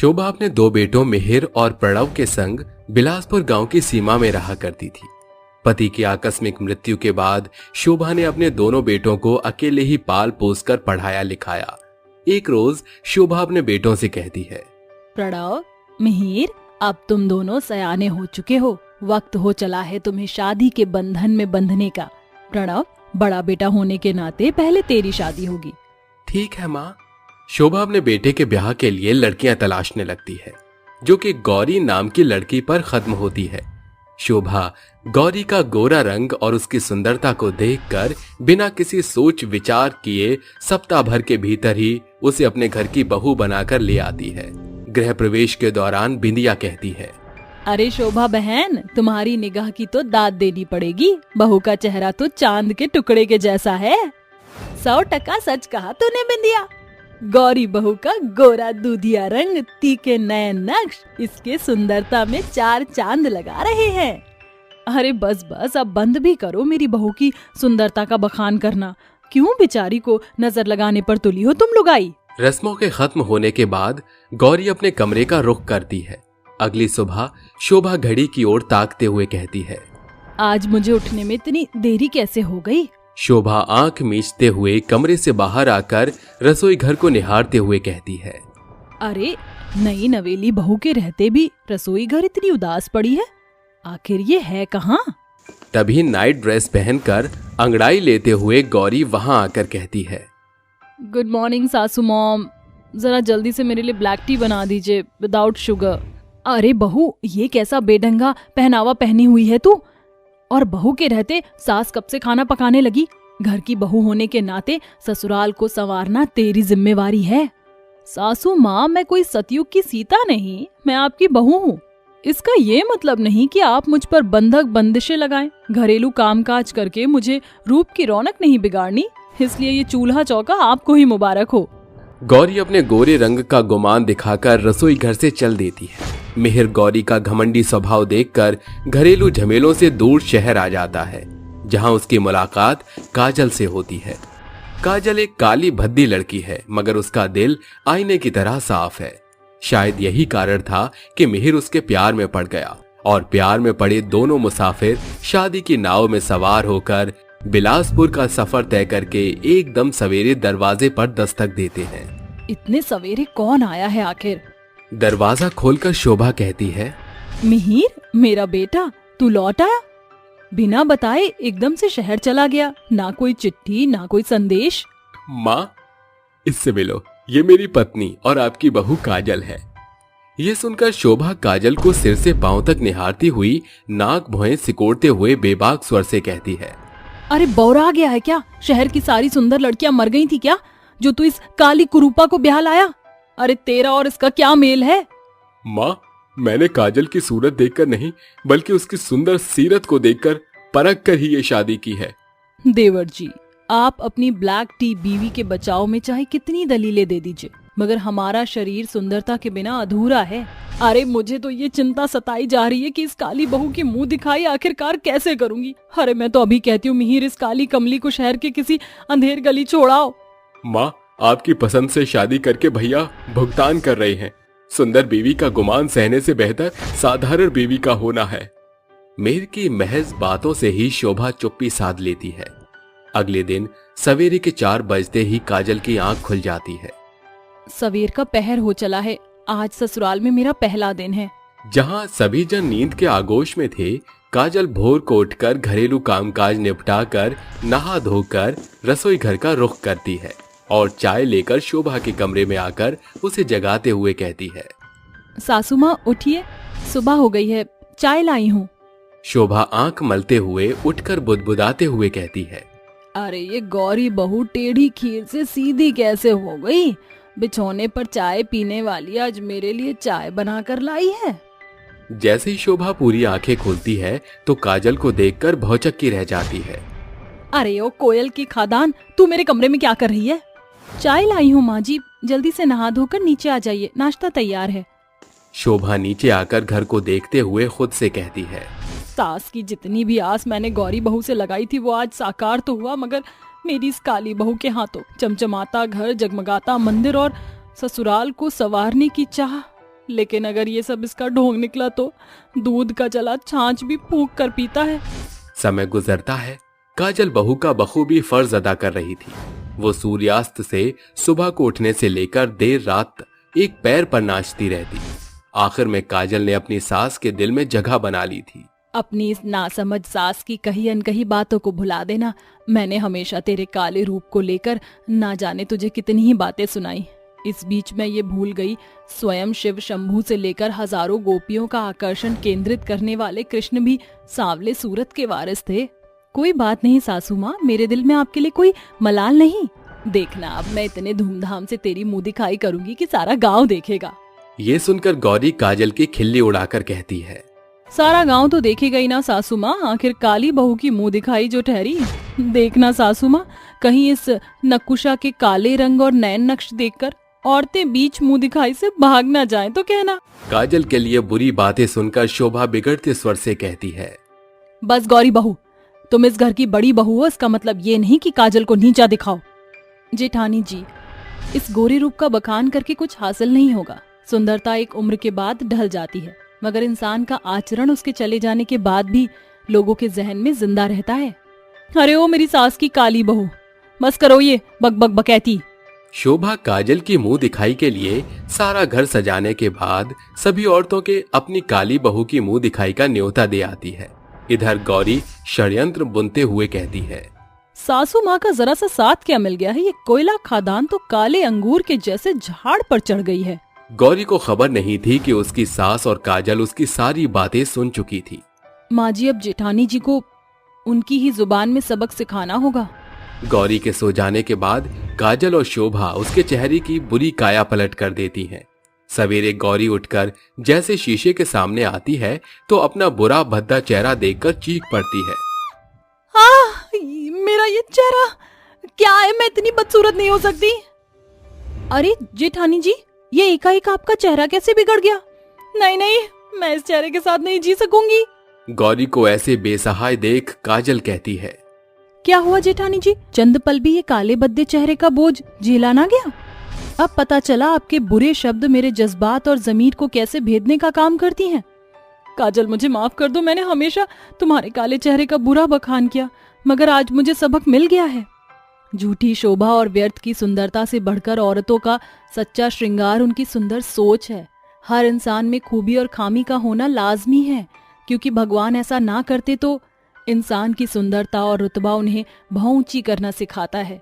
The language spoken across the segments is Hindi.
शोभा अपने दो बेटों मिहिर और प्रणव के संग बिलासपुर गांव की सीमा में रहा करती थी। पति की आकस्मिक मृत्यु के बाद शोभा ने अपने दोनों बेटों को अकेले ही पाल पोस कर पढ़ाया लिखाया। एक रोज शोभा अपने बेटों से कहती है, प्रणव, मिहिर, अब तुम दोनों सयाने हो चुके हो, वक्त हो चला है तुम्हें शादी के बंधन में बंधने का। प्रणव, बड़ा बेटा होने के नाते पहले तेरी शादी होगी। ठीक है माँ। शोभा अपने बेटे के ब्याह के लिए लड़कियां तलाशने लगती है, जो कि गौरी नाम की लड़की पर खत्म होती है। शोभा गौरी का गोरा रंग और उसकी सुंदरता को देखकर बिना किसी सोच विचार किए सप्ताह भर के भीतर ही उसे अपने घर की बहू बनाकर ले आती है। गृह प्रवेश के दौरान बिंदिया कहती है, अरे शोभा बहन, तुम्हारी निगाह की तो दाद देनी पड़ेगी। बहू का चेहरा तो चांद के टुकड़े के जैसा है। 100% सच कहा तूने बिंदिया। गौरी बहू का गोरा दूधिया रंग, तीखे नए नक्श इसके सुंदरता में 4 चांद लगा रहे हैं। अरे बस बस, अब बंद भी करो मेरी बहू की सुंदरता का बखान करना। क्यों बेचारी को नजर लगाने पर तुली हो तुम लुगाई। रस्मों के खत्म होने के बाद गौरी अपने कमरे का रुख करती है। अगली सुबह शोभा घड़ी की ओर ताकते हुए कहती है, आज मुझे उठने में इतनी देरी कैसे हो गई। शोभा आंख मीचते हुए कमरे से बाहर आकर रसोई घर को निहारते हुए कहती है, अरे नई नवेली बहू के रहते भी रसोई घर इतनी उदास पड़ी है, आखिर ये है कहाँ। तभी नाइट ड्रेस पहनकर अंगड़ाई लेते हुए गौरी वहां आकर कहती है, गुड मॉर्निंग सासू मॉम, जरा जल्दी से मेरे लिए ब्लैक टी बना दीजिए विदाउट शुगर। अरे बहू, ये कैसा बेढंगा पहनावा पहनी हुई है तू। और बहू के रहते सास कब से खाना पकाने लगी। घर की बहू होने के नाते ससुराल को संवारना तेरी जिम्मेवारी है। सासू माँ, मैं कोई सतयुग की सीता नहीं, मैं आपकी बहू हूँ। इसका ये मतलब नहीं कि आप मुझ पर बंधक बंदिशें लगाएं। घरेलू कामकाज करके मुझे रूप की रौनक नहीं बिगाड़नी, इसलिए ये चूल्हा चौका आपको ही मुबारक हो। गौरी अपने गोरे रंग का गुमान दिखाकर रसोई घर से चल देती है। मिहिर गौरी का घमंडी स्वभाव देखकर घरेलू झमेलों से दूर शहर आ जाता है, जहां उसकी मुलाकात काजल से होती है। काजल एक काली भद्दी लड़की है, मगर उसका दिल आईने की तरह साफ है। शायद यही कारण था कि मिहिर उसके प्यार में पड़ गया और प्यार में पड़े दोनों मुसाफिर शादी की नाव में सवार होकर बिलासपुर का सफर तय करके एकदम सवेरे दरवाजे पर दस्तक देते हैं। इतने सवेरे कौन आया है आखिर। दरवाजा खोलकर शोभा कहती है, मिहिर, मेरा बेटा, तू लौट आया। बिना बताए एकदम से शहर चला गया, ना कोई चिट्ठी ना कोई संदेश। माँ, इससे मिलो, ये मेरी पत्नी और आपकी बहू काजल है। ये सुनकर शोभा काजल को सिर से पांव तक निहारती हुई नाक भौएं सिकोड़ते हुए बेबाक स्वर से कहती है, अरे बौरा गया है क्या। शहर की सारी सुंदर लड़कियां मर गई थी क्या, जो तू इस काली कुरूपा को ब्याह लाया। अरे तेरा और इसका क्या मेल है। माँ, मैंने काजल की सूरत देखकर नहीं, बल्कि उसकी सुंदर सीरत को देखकर परख कर ही ये शादी की है। देवर जी, आप अपनी ब्लैक टी बीवी के बचाव में चाहे कितनी दलीलें दे दीजिए, मगर हमारा शरीर सुंदरता के बिना अधूरा है। अरे मुझे तो ये चिंता सताई जा रही है कि इस काली बहू की मुंह दिखाई आखिरकार कैसे करूंगी। अरे मैं तो अभी कहती हूँ मिहिर, इस काली कमली को शहर के किसी अंधेर गली छोड़ाओ। माँ, आपकी पसंद से शादी करके भैया भुगतान कर रहे हैं। सुंदर बीवी का गुमान सहने से बेहतर साधारण बीवी का होना है। मिहिर की महज बातों से ही शोभा चुप्पी साध लेती है। अगले दिन सवेरे के 4 बजते ही काजल की आंख खुल जाती है। सवेर का पहर हो चला है, आज ससुराल में मेरा पहला दिन है। जहां सभी जन नींद के आगोश में थे, काजल भोर को उठकर घरेलू कामकाज निपटाकर नहा धोकर रसोई घर का रुख करती है और चाय लेकर शोभा के कमरे में आकर उसे जगाते हुए कहती है, सासू माँ उठिए, सुबह हो गई है, चाय लाई हूँ। शोभा आंख मलते हुए उठकर बुदबुदाते हुए कहती है, अरे ये गौरी बहू टेढ़ी खीर से सीधी कैसे हो गई। बिछौने पर चाय पीने वाली आज मेरे लिए चाय बनाकर लाई है। जैसे ही शोभा पूरी आंखें खोलती है तो काजल को देखकर भौचक्की रह जाती है। अरे ओ कोयल की खादान, तू मेरे कमरे में क्या कर रही है। चाय लाई हूँ माँ जी, जल्दी से नहा धोकर नीचे आ जाइए, नाश्ता तैयार है। शोभा नीचे आकर घर को देखते हुए खुद से कहती है, सास की जितनी भी आस मैंने गौरी बहू से लगाई थी वो आज साकार तो हुआ, मगर मेरी इस काली बहू के हाथों चमचमाता घर, जगमगाता मंदिर और ससुराल को संवारने की चाह लेकिन अगर ये सब इसका ढोंग निकला तो दूध का चला छाछ भी फूंक कर पीता है। समय गुजरता है। काजल बहू का बखूबी फर्ज अदा कर रही थी। वो सूर्यास्त से सुबह को उठने से लेकर देर रात तक एक पैर पर नाचती रहती। आखिर में काजल ने अपनी सास के दिल में जगह बना ली थी। अपनी इस नासमझ सास की कही अनकही बातों को भुला देना। मैंने हमेशा तेरे काले रूप को लेकर ना जाने तुझे कितनी ही बातें सुनाई। इस बीच मैं ये भूल गई, स्वयं शिव शंभू से लेकर हजारों गोपियों का आकर्षण केंद्रित करने वाले कृष्ण भी सांवले सूरत के वारिस थे। कोई बात नहीं सासू माँ, मेरे दिल में आपके लिए कोई मलाल नहीं। देखना अब मैं इतने धूमधाम से तेरी मुंह दिखाई करूंगी कि सारा गांव देखेगा। ये सुनकर गौरी काजल की खिल्ली उड़ाकर कहती है, सारा गांव तो देखेगा ही ना सासू माँ, आखिर काली बहू की मुंह दिखाई जो ठहरी। देखना सासू माँ, कहीं इस नकुशा के काले रंग और नैन नक्श देखकर औरतें बीच मुंह दिखाई से भाग ना जाएं तो कहना। काजल के लिए बुरी बातें सुनकर शोभा बिगड़ते स्वर से कहती है, बस गौरी बहू, तुम इस घर की बड़ी बहू हो, इसका मतलब ये नहीं कि काजल को नीचा दिखाओ। जेठानी जी, इस गोरे रूप का बखान करके कुछ हासिल नहीं होगा। सुंदरता एक उम्र के बाद ढल जाती है, मगर इंसान का आचरण उसके चले जाने के बाद भी लोगों के जहन में जिंदा रहता है। अरे ओ मेरी सास की काली बहू, बस करो ये बक बक बकैती। शोभा काजल की मुंह दिखाई के लिए सारा घर सजाने के बाद सभी औरतों के अपनी काली बहू की मुंह दिखाई का न्योता दे आती है। इधर गौरी षड्यंत्र बुनते हुए कहती है, सासू माँ का जरा सा साथ क्या मिल गया है, ये कोयला खादान तो काले अंगूर के जैसे झाड़ पर चढ़ गई है। गौरी को खबर नहीं थी कि उसकी सास और काजल उसकी सारी बातें सुन चुकी थी। माँ जी, अब जेठानी जी को उनकी ही जुबान में सबक सिखाना होगा। गौरी के सो जाने के बाद काजल और शोभा उसके चेहरे की बुरी काया पलट कर देती हैं। सवेरे गौरी उठकर जैसे शीशे के सामने आती है तो अपना बुरा भद्दा चेहरा देखकर चीख पड़ती है, मेरा ये चेहरा क्या है, मैं इतनी बदसूरत नहीं हो सकती। अरे जेठानी जी, ये एकाएक आपका चेहरा कैसे बिगड़ गया? नहीं नहीं, मैं इस चेहरे के साथ नहीं जी सकूंगी। गौरी को ऐसे बेसहाय देख काजल कहती है, क्या हुआ जेठानी जी, चंद पल भी ये काले बद्दे चेहरे का बोझ झेला ना गया? अब पता चला आपके बुरे शब्द मेरे जज्बात और जमीर को कैसे भेदने का काम करती हैं। काजल मुझे माफ कर दो, मैंने हमेशा तुम्हारे काले चेहरे का बुरा बखान किया, मगर आज मुझे सबक मिल गया है। झूठी शोभा और व्यर्थ की सुंदरता से बढ़कर औरतों का सच्चा श्रृंगार उनकी सुंदर सोच है। हर इंसान में खूबी और खामी का होना लाजमी है, क्योंकि भगवान ऐसा ना करते तो इंसान की सुंदरता और रुतबा उन्हें बहुत ऊंची करना सिखाता है।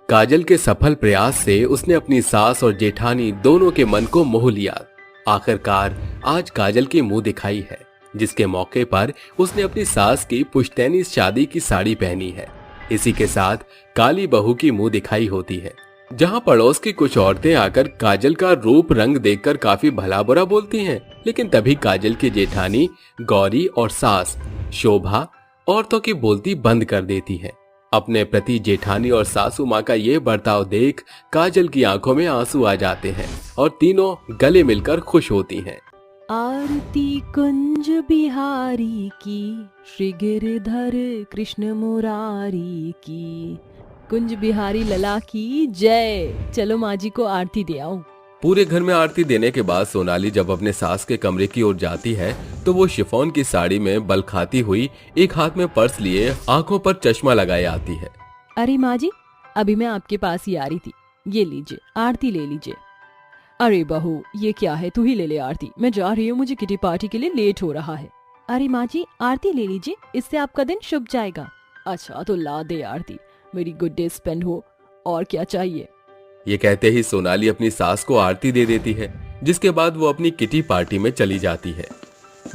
काजल के सफल प्रयास से उसने अपनी सास और जेठानी दोनों के मन को मोह लिया। आखिरकार आज काजल की मुंह दिखाई है, जिसके मौके पर उसने अपनी सास की पुश्तैनी शादी की साड़ी पहनी है। इसी के साथ काली बहू की मुंह दिखाई होती है, जहां पड़ोस की कुछ औरतें आकर काजल का रूप रंग देखकर काफी भला बुरा बोलती हैं, लेकिन तभी काजल की जेठानी गौरी और सास शोभा औरतों की बोलती बंद कर देती है। अपने प्रति जेठानी और सासू माँ का ये बर्ताव देख काजल की आंखों में आंसू आ जाते हैं और तीनों गले मिलकर खुश होती हैं। आरती कुंज बिहारी की, श्री गिरधर कृष्ण मुरारी की, कुंज बिहारी लला की जय। चलो माँ जी को आरती दे आओ। पूरे घर में आरती देने के बाद सोनाली जब अपने सास के कमरे की ओर जाती है तो वो शिफॉन की साड़ी में बल खाती हुई एक हाथ में पर्स लिए आंखों पर चश्मा लगाए आती है। अरे माँ जी, अभी मैं आपके पास ही आ रही थी, ये लीजिए आरती ले लीजिए। अरे बहू, ये क्या है, तू ही ले ले आरती, मैं जा रही हूँ, मुझे किटी पार्टी के लिए लेट हो रहा है। अरे माँ जी, आरती ले लीजिए, इससे आपका दिन शुभ जाएगा। अच्छा तो ला दे आरती, मेरी गुड डे स्पेंड हो, और क्या चाहिए। ये कहते ही सोनाली अपनी सास को आरती दे देती है, जिसके बाद वो अपनी किटी पार्टी में चली जाती है।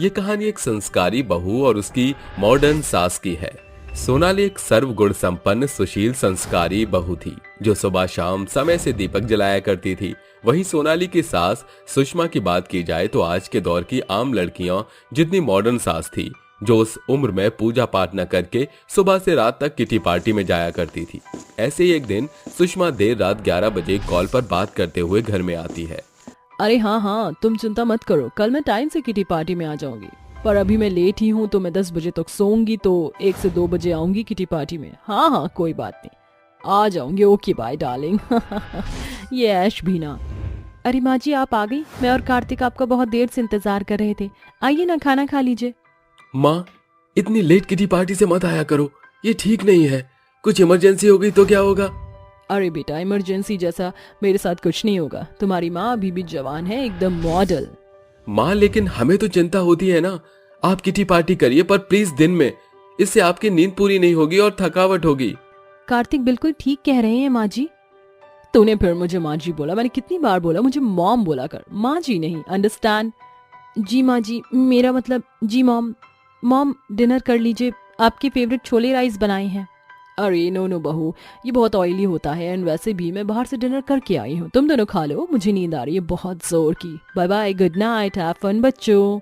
ये कहानी एक संस्कारी बहू और उसकी मॉडर्न सास की है। सोनाली एक सर्वगुण संपन्न सुशील संस्कारी बहू थी, जो सुबह शाम समय से दीपक जलाया करती थी। वहीं सोनाली की सास सुषमा की बात की जाए तो आज के दौर की आम लड़कियां जितनी मॉडर्न सास थी, जो उस उम्र में पूजा पाठ न करके सुबह से रात तक किटी पार्टी में जाया करती थी। ऐसे ही एक दिन सुषमा देर रात 11 बजे कॉल पर बात करते हुए घर में आती है। अरे हाँ, तुम चिंता मत करो, कल मैं टाइम से किटी पार्टी में आ जाऊंगी, पर अभी मैं लेट ही हूँ तो मैं 10 बजे तक सोऊंगी, तो 1 से 2 बजे आऊंगी किटी पार्टी में। हाँ कोई बात नहीं, आ जाऊंगी। Okay bye darling. ये ऐश भी ना। अरे माँ जी आप आ गई। मैं और कार्तिक आपका बहुत देर से इंतजार कर रहे थे। आइए ना खाना खा लीजिए। माँ, इतनी लेट किटी पार्टी से मत आया करो, ये ठीक नहीं है। कुछ इमरजेंसी हो गई तो क्या होगा? अरे बेटा इमरजेंसी जैसा मेरे साथ कुछ नहीं होगा। तुम्हारी माँ अभी भी जवान है, एकदम मॉडल। माँ, लेकिन हमें तो चिंता होती है ना। आप किटी पार्टी करिए, पर प्लीज दिन में। इससे आपकी नींद पूरी नहीं होगी और थकावट होगी। कार्तिक बिल्कुल ठीक कह रहे हैं माँ जी। तूने फिर मुझे माँ जी बोला। मैंने कितनी बार बोला मुझे मॉम बोला कर, माँ जी नहीं। अंडरस्टैंड? जी माँ जी, मेरा मतलब जी मॉम। मॉम डिनर कर लीजिए, आपके फेवरेट छोले राइस बनाए हैं। अरे नो नो बहू, ये बहुत ऑयली होता है एंड वैसे भी मैं बाहर से डिनर करके आई हूँ। तुम दोनों खा लो, मुझे नींद आ रही है बहुत जोर की। Bye bye, good night, have fun बच्चों।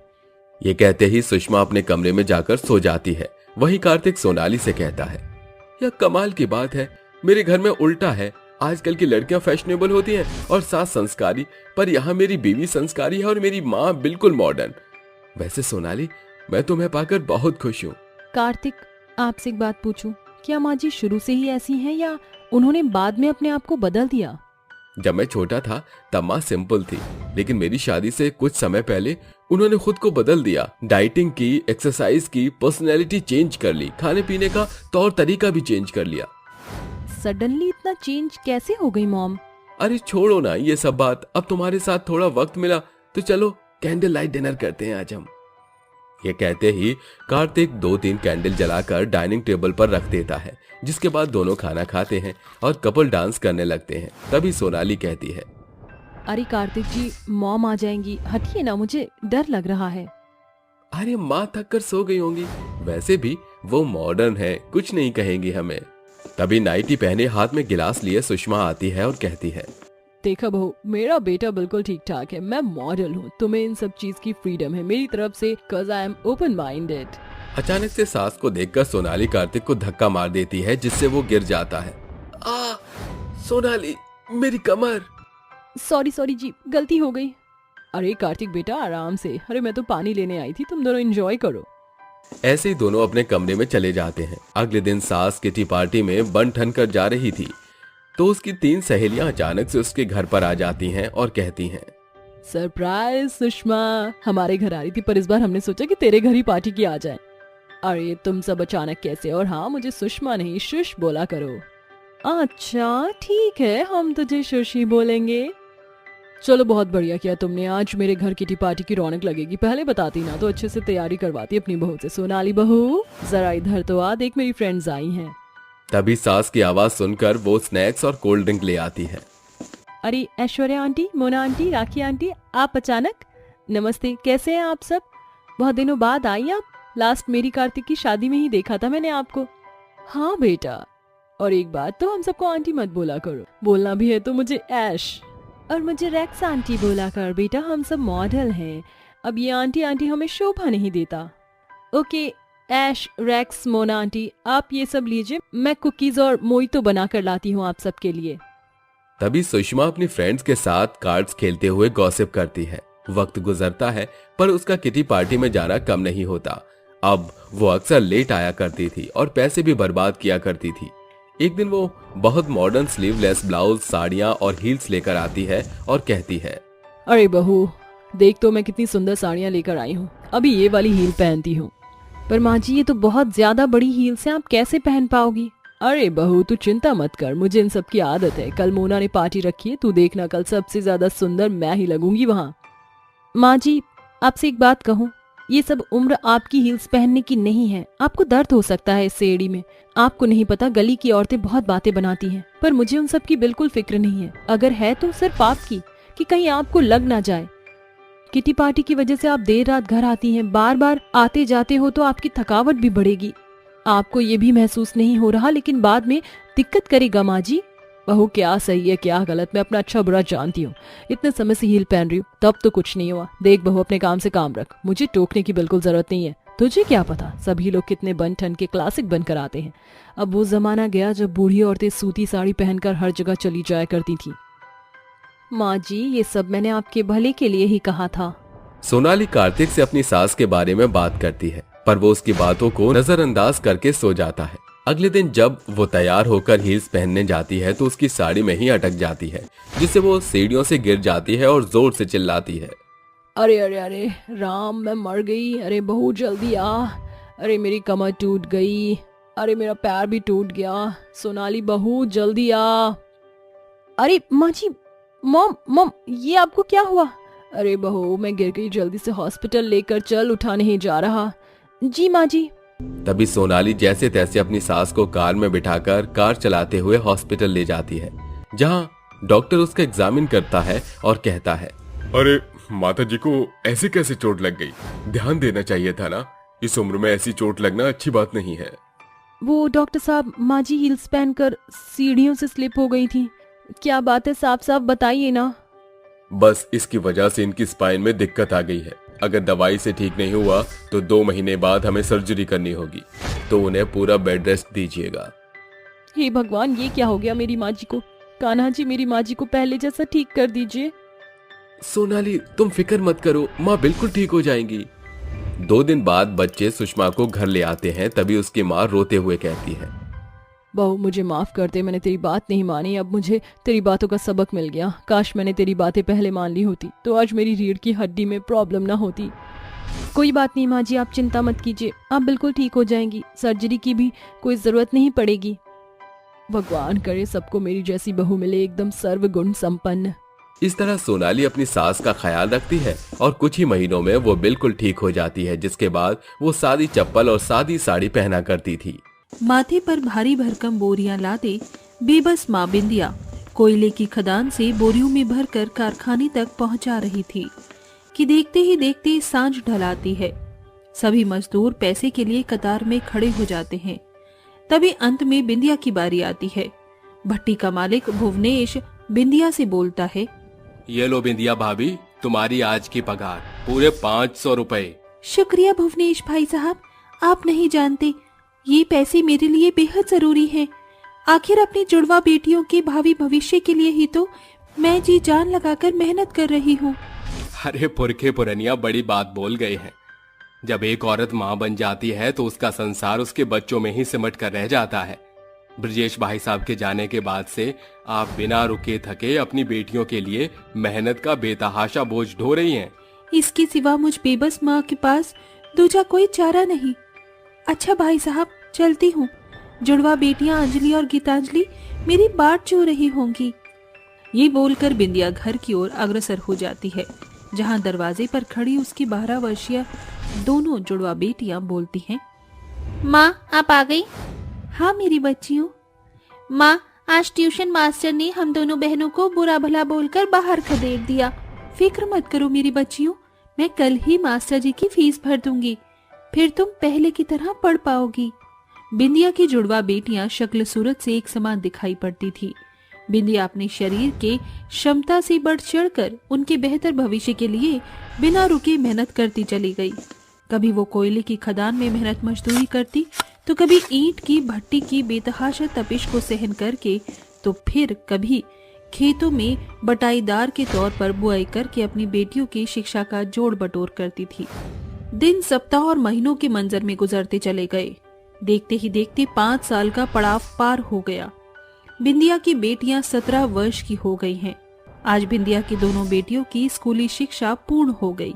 ये कहते ही सुषमा अपने कमरे में जाकर सो जाती है। वहीं कार्तिक सोनाली से कहता है, यह कमाल की बात है, मेरे घर में उल्टा है। आजकल की लड़कियां फैशनेबल होती हैं और सास संस्कारी, पर यहाँ मेरी बीवी संस्कारी है और मेरी माँ बिल्कुल मॉडर्न। वैसे सोनाली, मैं तुम्हें पाकर बहुत खुश हूँ। कार्तिक आपसे एक बात पूछूं, क्या माँ जी शुरू से ही ऐसी हैं या उन्होंने बाद में अपने आप को बदल दिया? जब मैं छोटा था तब माँ सिंपल थी, लेकिन मेरी शादी से कुछ समय पहले उन्होंने खुद को बदल दिया। डाइटिंग की, एक्सरसाइज की, पर्सनैलिटी चेंज कर ली, खाने पीने का तौर तरीका भी चेंज कर लिया। सडनली इतना चेंज कैसे हो गई मॉम? अरे छोड़ो ना ये सब बात, अब तुम्हारे साथ थोड़ा वक्त मिला तो चलो कैंडल लाइट डिनर करते हैं आज हम। ये कहते ही कार्तिक 2-3 कैंडल जलाकर डाइनिंग टेबल पर रख देता है, जिसके बाद दोनों खाना खाते हैं और कपल डांस करने लगते हैं। तभी सोनाली कहती है, अरे कार्तिक जी, मॉम आ जाएंगी, हटिए ना, मुझे डर लग रहा है। अरे माँ थक कर सो गई होंगी, वैसे भी वो मॉडर्न है, कुछ नहीं कहेंगी हमें। तभी नाइटी पहने हाथ में गिलास लिए सुषमा आती है और कहती है, देखा बहू, मेरा बेटा बिल्कुल ठीक ठाक है, मैं मॉडल हूँ। तुम्हें इन सब चीज की फ्रीडम है मेरी तरफ से, cause I am open minded। अचानक से सास को देखकर सोनाली कार्तिक को धक्का मार देती है, जिससे वो गिर जाता है। आ, सोनाली, मेरी कमर। सॉरी सॉरी जी, गलती हो गई। अरे कार्तिक बेटा आराम से, अरे मैं तो पानी लेने आई थी, तुम दोनों एंजॉय करो। ऐसे ही दोनों अपने कमरे में चले जाते हैं। अगले दिन सास किटी पार्टी में बन ठन कर जा रही थी तो उसकी 3 सहेलियां अचानक से उसके घर पर आ जाती हैं और कहती हैं, सरप्राइज सुषमा, हमारे घर आ रही थी पर इस बार हमने सोचा कि तेरे घर ही पार्टी की आ जाए। अरे तुम सब अचानक कैसे? और हाँ, मुझे सुषमा नहीं शुश बोला करो। अच्छा ठीक है, हम तुझे शुश ही बोलेंगे। चलो बहुत बढ़िया किया तुमने, आज मेरे घर किटी पार्टी की रौनक लगेगी। पहले बताती ना तो अच्छे से तैयारी करवाती अपनी बहू से। सोनाली बहू जरा इधर तो आ, देख मेरी फ्रेंड्स आई हैं। तभी सास की आवाज सुनकर वो स्नैक्स और कोल्ड ड्रिंक ले आती है। अरे ऐश्वर्या आंटी, मोना आंटी, राखी आंटी, आप अचानक? नमस्ते, कैसे हैं आप सब? बहुत दिनों बाद आई आप। लास्ट मेरी कार्तिक की शादी में ही देखा था मैंने आपको। हाँ बेटा, और एक बात तो हम सबको आंटी मत बोला करो, बोलना भी है तो मुझे ऐश और मुझे रैक्स आंटी बोला कर बेटा, हम सब मॉडल हैं। अब ये आंटी आंटी हमें शोभा नहीं देता। ओके ऐश, रैक्स, मोना आंटी, आप ये सब लीजिए, मैं कुकीज और मोइतो बना कर लाती हूँ आप सबके लिए। तभी सुषमा अपनी फ्रेंड्स के साथ कार्ड्स खेलते हुए गॉसिप करती है। वक्त गुजरता है पर उसका किटी पार्टी में जाना कम नहीं होता। अब वो अक्सर लेट आया करती थी और पैसे भी बर्बाद किया करती थी। एक दिन वो बहुत मॉडर्न स्लीवलेस ब्लाउज, साड़ियाँ और हील्स लेकर आती है और कहती है, अरे बहू देख तो मैं कितनी सुंदर साड़ियाँ लेकर आई हूँ, अभी ये वाली हील पहनती हूँ। पर माँ जी ये तो बहुत ज्यादा बड़ी हील्स हैं, आप कैसे पहन पाओगी? अरे बहू तू चिंता मत कर, मुझे इन सब की आदत है। कल मोना ने पार्टी रखी है, तू देखना कल सबसे ज्यादा सुंदर मैं ही लगूंगी वहाँ। माँ जी आपसे एक बात कहूँ, ये सब उम्र आपकी हील्स पहनने की नहीं है। आपको दर्द हो सकता है इस एड़ी में। आपको नहीं पता गली की औरतें बहुत बातें बनाती हैं, पर मुझे उन सब की बिल्कुल फिक्र नहीं है। अगर है तो सिर्फ आपकी, कि कहीं आपको लग ना जाए। किटी पार्टी की वजह से आप देर रात घर आती हैं, बार बार आते जाते हो तो आपकी थकावट भी बढ़ेगी। आपको ये भी महसूस नहीं हो रहा, लेकिन बाद में दिक्कत करेगा माँ जी। बहू क्या सही है क्या गलत मैं अपना अच्छा बुरा जानती हूँ। इतने समय से हील पहन रही हूँ तब तो कुछ नहीं हुआ। देख बहू अपने काम से काम रख, मुझे टोकने की बिल्कुल जरूरत नहीं है। तुझे क्या पता सभी लोग कितने बन ठन के क्लासिक बनकर आते हैं। अब वो जमाना गया जब बूढ़ी औरतें सूती साड़ी पहनकर हर जगह चली जाया करती थी। माँ जी ये सब मैंने आपके भले के लिए ही कहा था। सोनाली कार्तिक से अपनी सास के बारे में बात करती है, पर वो उसकी बातों को नजरअंदाज करके सो जाता है। अगले दिन जब वो तैयार होकर हील्स पहनने जाती है तो उसकी साड़ी में ही अटक जाती है, जिससे वो सीढ़ियों से गिर जाती है और जोर से चिल्लाती है। अरे अरे अरे राम, मैं मर गई। अरे बहू जल्दी आ। अरे मेरी कमर टूट गई। अरे मेरा पैर भी टूट गया। सोनाली बहू जल्दी आ। अरे माँ जी, मॉम मॉम, ये आपको क्या हुआ? अरे बहू मैं गिर गई, जल्दी से हॉस्पिटल लेकर चल, उठा नहीं जा रहा। जी माँ जी। तभी सोनाली जैसे तैसे अपनी सास को कार में बिठाकर कार चलाते हुए हॉस्पिटल ले जाती है, जहां डॉक्टर उसका एग्जामिन करता है और कहता है, अरे माता जी को ऐसे कैसे चोट लग गई? ध्यान देना चाहिए था ना, इस उम्र में ऐसी चोट लगना अच्छी बात नहीं है। वो डॉक्टर साहब, माँ जी हील्स पहनकर सीढ़ियों से स्लिप हो गई थी। क्या बात है, साफ साफ बताइए ना। बस इसकी वजह से इनकी स्पाइन में दिक्कत आ गई है। अगर दवाई से ठीक नहीं हुआ तो 2 महीने बाद हमें सर्जरी करनी होगी, तो उन्हें पूरा बेड रेस्ट दीजिएगा। हे भगवान, ये क्या हो गया मेरी माँ जी को? कान्हा जी, मेरी माँ जी को पहले जैसा ठीक कर दीजिए। सोनाली तुम फिक्र मत करो, माँ बिल्कुल ठीक हो जाएंगी। 2 दिन बाद बच्चे सुषमा को घर ले आते हैं। तभी उसकी माँ रोते हुए कहती है, बहू मुझे माफ कर दे, मैंने तेरी बात नहीं मानी। अब मुझे तेरी बातों का सबक मिल गया। काश मैंने तेरी बातें पहले मान ली होती तो आज मेरी रीढ़ की हड्डी में प्रॉब्लम ना होती। कोई बात नहीं माँ जी, आप चिंता मत कीजिए, आप बिल्कुल ठीक हो जाएंगी। सर्जरी की भी कोई जरूरत नहीं पड़ेगी। भगवान करे सबको मेरी जैसी बहू मिले, एकदम सर्वगुण संपन्न। इस तरह सोनाली अपनी सास का ख्याल रखती है और कुछ ही महीनों में वो बिल्कुल ठीक हो जाती है, जिसके बाद वो सादी चप्पल और सादी साड़ी पहना करती थी। माथे पर भारी भरकम बोरियां लादे बेबस माँ बिंदिया कोयले की खदान से बोरियों में भरकर कारखाने तक पहुंचा रही थी कि देखते ही देखते सांझ ढलाती है। सभी मजदूर पैसे के लिए कतार में खड़े हो जाते हैं। तभी अंत में बिंदिया की बारी आती है। भट्टी का मालिक भुवनेश बिंदिया से बोलता है, ये लो बिंदिया भाभी, तुम्हारी आज की पगार पूरे 500 रुपए। शुक्रिया भुवनेश भाई साहब, आप नहीं जानते ये पैसे मेरे लिए बेहद जरूरी हैं। आखिर अपनी जुड़वा बेटियों के भावी भविष्य के लिए ही तो मैं जी जान लगाकर मेहनत कर रही हूँ। अरे पुरखे पुरनिया बड़ी बात बोल गए हैं। जब एक औरत माँ बन जाती है तो उसका संसार उसके बच्चों में ही सिमट कर रह जाता है। ब्रजेश भाई साहब के जाने के बाद से आप बिना रुके थके अपनी बेटियों के लिए मेहनत का बेतहाशा बोझ ढो रही हैं। इसके सिवा मुझ बेबस माँ के पास दूजा कोई चारा नहीं। अच्छा भाई साहब, चलती हूँ। जुड़वा बेटियां अंजलि और गीतांजलि मेरी बाट चो रही होंगी। ये बोलकर बिंदिया घर की ओर अग्रसर हो जाती है, जहाँ दरवाजे पर खड़ी उसकी 12 वर्षीय दोनों जुड़वा बेटियां बोलती हैं, माँ आप आ गई? हाँ मेरी बच्चियों। माँ आज ट्यूशन मास्टर ने हम दोनों बहनों को बुरा भला बोलकर बाहर खदेड़ दिया। फिक्र मत करो मेरी बच्चियों, मैं कल ही मास्टर जी की फीस भर दूंगी, फिर तुम पहले की तरह पढ़ पाओगी। बिंदिया की जुड़वा बेटियां शक्ल सूरत से एक समान दिखाई पड़ती थी। बिंदिया अपने शरीर के क्षमता से बढ़ चढ़कर उनके बेहतर भविष्य के लिए बिना रुके मेहनत करती चली गई। कभी वो कोयले की खदान में मेहनत मजदूरी करती, तो कभी ईंट की भट्टी की बेतहाशा तपिश को सहन करके, तो फिर कभी खेतों में बटाईदार के तौर पर बुआई करके अपनी बेटियों की शिक्षा का जोड़ बटोर करती थी। दिन सप्ताह और महीनों के मंजर में गुजरते चले गए। देखते ही देखते 5 साल का पड़ाव पार हो गया। बिंदिया की बेटियां 17 वर्ष की हो गई हैं। आज बिंदिया की दोनों बेटियों की स्कूली शिक्षा पूर्ण हो गई।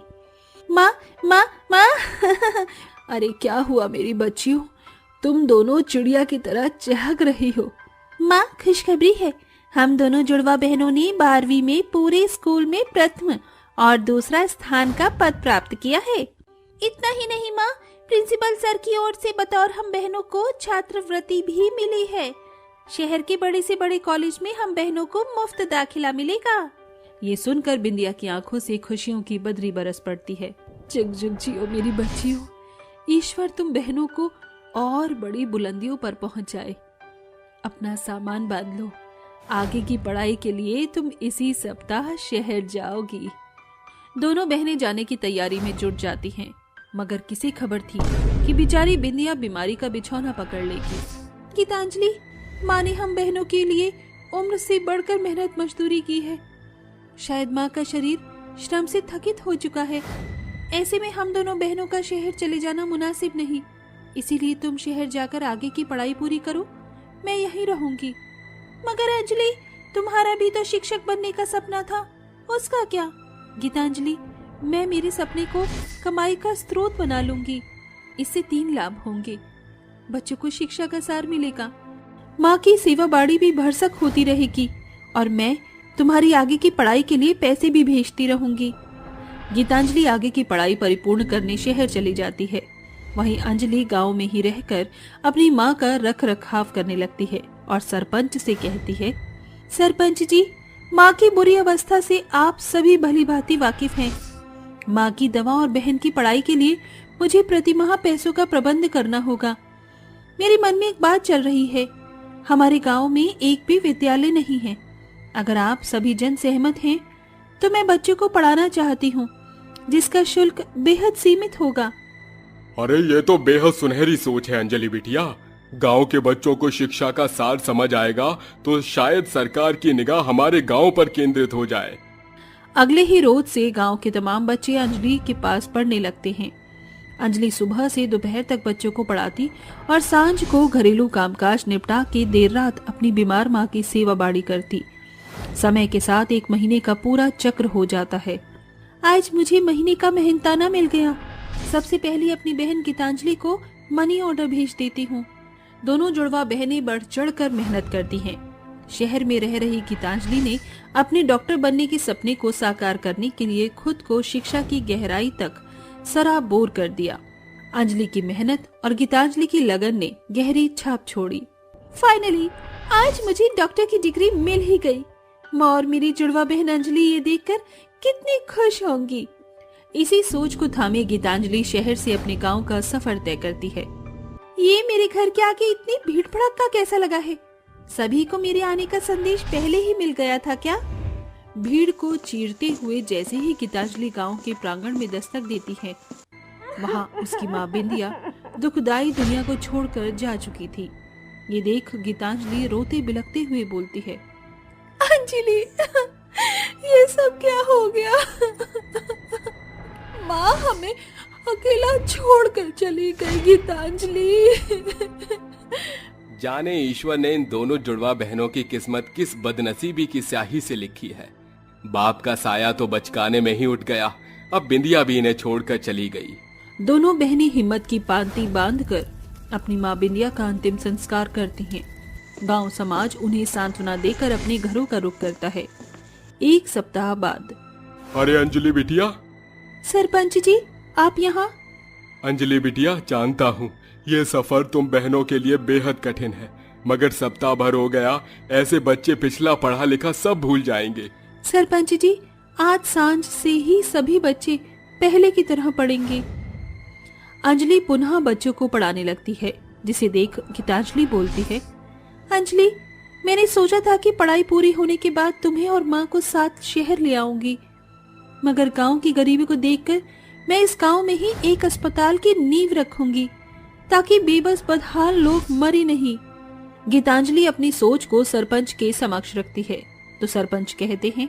माँ माँ माँ अरे क्या हुआ मेरी बच्चियों, तुम दोनों चिड़िया की तरह चहक रही हो। माँ खुशखबरी है, हम दोनों जुड़वा बहनों ने 12वीं में पूरे स्कूल में प्रथम और दूसरा स्थान का पद प्राप्त किया है। इतना ही नहीं माँ, प्रिंसिपल सर की ओर से बतौर हम बहनों को छात्रवृत्ति भी मिली है। शहर के बड़े से बड़े कॉलेज में हम बहनों को मुफ्त दाखिला मिलेगा। ये सुनकर बिंदिया की आंखों से खुशियों की बदरी बरस पड़ती है। जुग जुग जियो मेरी बच्चियों, ईश्वर तुम बहनों को और बड़ी बुलंदियों पर पहुंचाए। अपना सामान बांध लो, आगे की पढ़ाई के लिए तुम इसी सप्ताह शहर जाओगी। दोनों बहनें जाने की तैयारी में जुट जाती हैं, मगर किसे खबर थी कि बेचारी बिंदिया बीमारी का बिछौना पकड़ लेगी। गीतांजलि, माँ ने हम बहनों के लिए उम्र से बढ़कर मेहनत मजदूरी की है। शायद माँ का शरीर श्रम से थकित हो चुका है। ऐसे में हम दोनों बहनों का शहर चले जाना मुनासिब नहीं। इसीलिए तुम शहर जाकर आगे की पढ़ाई पूरी करो, मैं यहीं रहूंगी। मगर अंजलि, तुम्हारा भी तो शिक्षक बनने का सपना था, उसका क्या? गीतांजलि, मैं मेरे सपने को कमाई का स्रोत बना लूंगी। इससे 3 लाभ होंगे। बच्चों को शिक्षा का सार मिलेगा, माँ की सेवा बाड़ी भी भरसक होती रहेगी और मैं तुम्हारी आगे की पढ़ाई के लिए पैसे भी भेजती रहूंगी। गीतांजलि आगे की पढ़ाई परिपूर्ण करने शहर चली जाती है। वहीं अंजलि गांव में ही रहकर अपनी माँ का रख रखाव करने लगती है और सरपंच से कहती है, सरपंच जी, माँ की बुरी अवस्था से आप सभी भली भांति वाकिफ हैं। माँ की दवा और बहन की पढ़ाई के लिए मुझे प्रतिमाह पैसों का प्रबंध करना होगा। मेरे मन में एक बात चल रही है, हमारे गांव में एक भी विद्यालय नहीं है। अगर आप सभी जन सहमत हैं तो मैं बच्चों को पढ़ाना चाहती हूँ, जिसका शुल्क बेहद सीमित होगा। अरे ये तो बेहद सुनहरी सोच है अंजलि बिटिया। गांव के बच्चों को शिक्षा का सार समझ आएगा तो शायद सरकार की निगाह हमारे गांव पर केंद्रित हो जाए। अगले ही रोज से गांव के तमाम बच्चे अंजलि के पास पढ़ने लगते हैं। अंजलि सुबह से दोपहर तक बच्चों को पढ़ाती और सांझ को घरेलू कामकाज निपटा के देर रात अपनी बीमार माँ की सेवा बाड़ी करती। समय के साथ 1 महीने का पूरा चक्र हो जाता है। आज मुझे महीने का मेहनताना मिल गया। सबसे पहले अपनी बहन गीतांजलि को मनी ऑर्डर भेज देती हूँ। दोनों जुड़वा बहनें बढ़ चढ़कर मेहनत करती हैं। शहर में रह रही गीतांजलि ने अपने डॉक्टर बनने के सपने को साकार करने के लिए खुद को शिक्षा की गहराई तक सराबोर कर दिया। अंजलि की मेहनत और गीतांजलि की लगन ने गहरी छाप छोड़ी। फाइनली आज मुझे डॉक्टर की डिग्री मिल ही गई। माँ और मेरी जुड़वा बहन अंजलि ये देखकर कितनी खुश होंगी। इसी सोच को थामे गीतांजलि शहर से अपने गांव का सफर तय करती है। ये मेरे घर के आगे इतनी भीड़ भड़क्का कैसा लगा है? सभी को मेरे आने का संदेश पहले ही मिल गया था क्या? भीड़ को चीरते हुए जैसे ही गीतांजलि गांव के प्रांगण में दस्तक देती है, वहां उसकी माँ बिंदिया दुखदाई दुनिया को छोड़कर जा चुकी थी। ये देख गीतांजलि रोते बिलखते हुए बोलती है, अंजलि, ये सब क्या हो गया? माँ हमें अकेला छोड़कर चली गई। गीतांजलि, जाने ईश्वर ने इन दोनों जुड़वा बहनों की किस्मत किस बदनसीबी की स्याही से लिखी है। बाप का साया तो बचकाने में ही उठ गया, अब बिंदिया भी इन्हें छोड़कर चली गई। दोनों बहनें हिम्मत की पांति बांधकर अपनी माँ बिंदिया का अंतिम संस्कार करती हैं। गांव समाज उन्हें सांत्वना देकर अपने घरों का रुख करता है। 1 सप्ताह बाद। अरे अंजलि बिटिया। सरपंच जी, आप यहाँ? अंजलि बिटिया, जानता हूँ ये सफर तुम बहनों के लिए बेहद कठिन है, मगर सप्ताह भर हो गया, ऐसे बच्चे पिछला पढ़ा लिखा सब भूल जाएंगे। सरपंच जी, आज सांझ से ही सभी बच्चे पहले की तरह पढ़ेंगे। अंजलि पुनः बच्चों को पढ़ाने लगती है, जिसे देख गीतांजलि बोलती है, अंजलि, मैंने सोचा था कि पढ़ाई पूरी होने के बाद तुम्हें और माँ को साथ शहर ले आऊंगी, मगर गांव की गरीबी को देखकर मैं इस गांव में ही एक अस्पताल की नींव रखूंगी, ताकि बेबस बदहाल लोग मरे नहीं। गीतांजलि अपनी सोच को सरपंच के समक्ष रखती है तो सरपंच कहते हैं,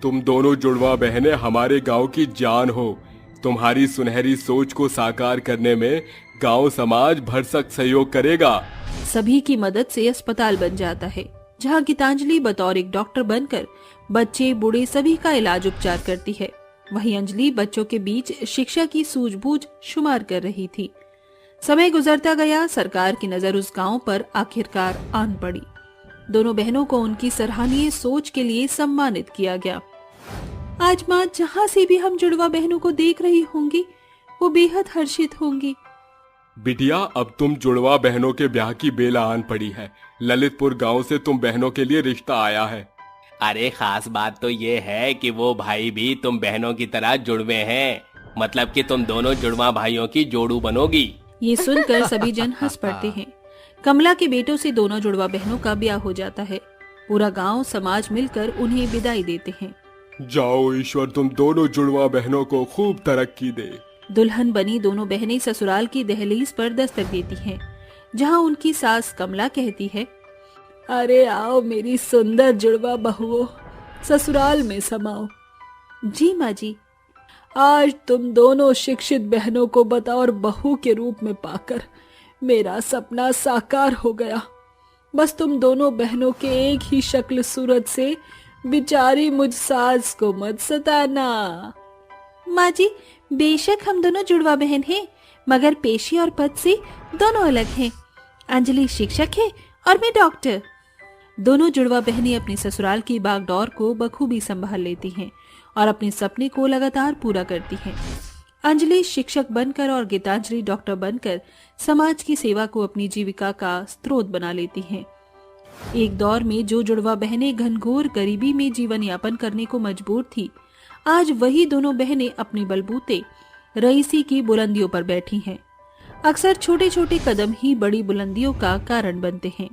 तुम दोनों जुड़वा बहनें हमारे गांव की जान हो। तुम्हारी सुनहरी सोच को साकार करने में गांव समाज भरसक सहयोग करेगा। सभी की मदद से अस्पताल बन जाता है, जहां गीतांजलि बतौर एक डॉक्टर बनकर बच्चे बूढ़े सभी का इलाज उपचार करती है। वहीं अंजलि बच्चों के बीच शिक्षा की सूझबूझ शुमार कर रही थी। समय गुजरता गया, सरकार की नजर उस गांव पर आखिरकार आन पड़ी। दोनों बहनों को उनकी सराहनीय सोच के लिए सम्मानित किया गया। आज माँ जहाँ से भी हम जुड़वा बहनों को देख रही होंगी, वो बेहद हर्षित होंगी। बिटिया, अब तुम जुड़वा बहनों के ब्याह की बेला आन पड़ी है। ललितपुर गांव से तुम बहनों के लिए रिश्ता आया है। अरे खास बात तो ये है कि वो भाई भी तुम बहनों की तरह जुड़वे हैं, मतलब कि तुम दोनों जुड़वा भाइयों की जोड़ू बनोगी। ये सुनकर सभी जन हंस पड़ते हैं। कमला के बेटों से दोनों जुड़वा बहनों का ब्याह हो जाता है। पूरा गांव समाज मिलकर उन्हें विदाई देते हैं। जाओ, ईश्वर तुम दोनों जुड़वा बहनों को खूब तरक्की दे। दुल्हन बनी दोनों बहनें ससुराल की दहलीज पर दस्तक देती हैं, जहां उनकी सास कमला कहती है, अरे आओ मेरी सुंदर जुड़वा बहुओं, ससुराल में समाओ। जी माँ जी। आज तुम दोनों शिक्षित बहनों को बतौर बहू के रूप में पाकर मेरा सपना साकार हो गया। बस तुम दोनों बहनों के एक ही शक्ल सूरत से बेचारी मुझ सास को मत सताना। माँ जी, बेशक हम दोनों जुड़वा बहन हैं, मगर पेशी और पद से दोनों अलग हैं। अंजलि शिक्षक है और मैं डॉक्टर। दोनों जुड़वा बहनें अपनी ससुराल की बागडोर को बखूबी संभाल लेती हैं और अपने सपने को लगातार पूरा करती हैं। अंजलि शिक्षक बनकर और गीतांजलि डॉक्टर बनकर समाज की सेवा को अपनी जीविका का स्रोत बना लेती हैं। एक दौर में जो जुड़वा बहनें घनघोर गरीबी में जीवन यापन करने को मजबूर थी, आज वही दोनों बहनें अपने बलबूते रईसी की बुलंदियों पर बैठी हैं। अक्सर छोटे छोटे कदम ही बड़ी बुलंदियों का कारण बनते हैं।